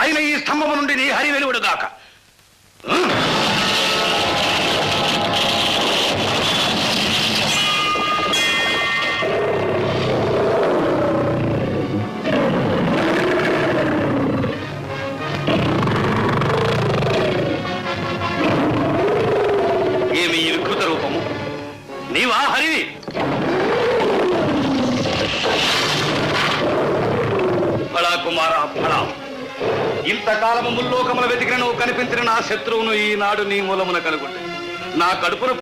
అయిన ఈ స్తంభము నుండి నీ హరి వెలువడుగాక. ఏమి ఈ వికృత రూపము? నీవా హరివి? ఫళా కుమార ఫళా, ఇంతకాలము ముల్లోకముల వెతికిన నువ్వు కనిపించిన నా శత్రువును ఈనాడు నీ మూలమున కనుగొంటే నా కడుపును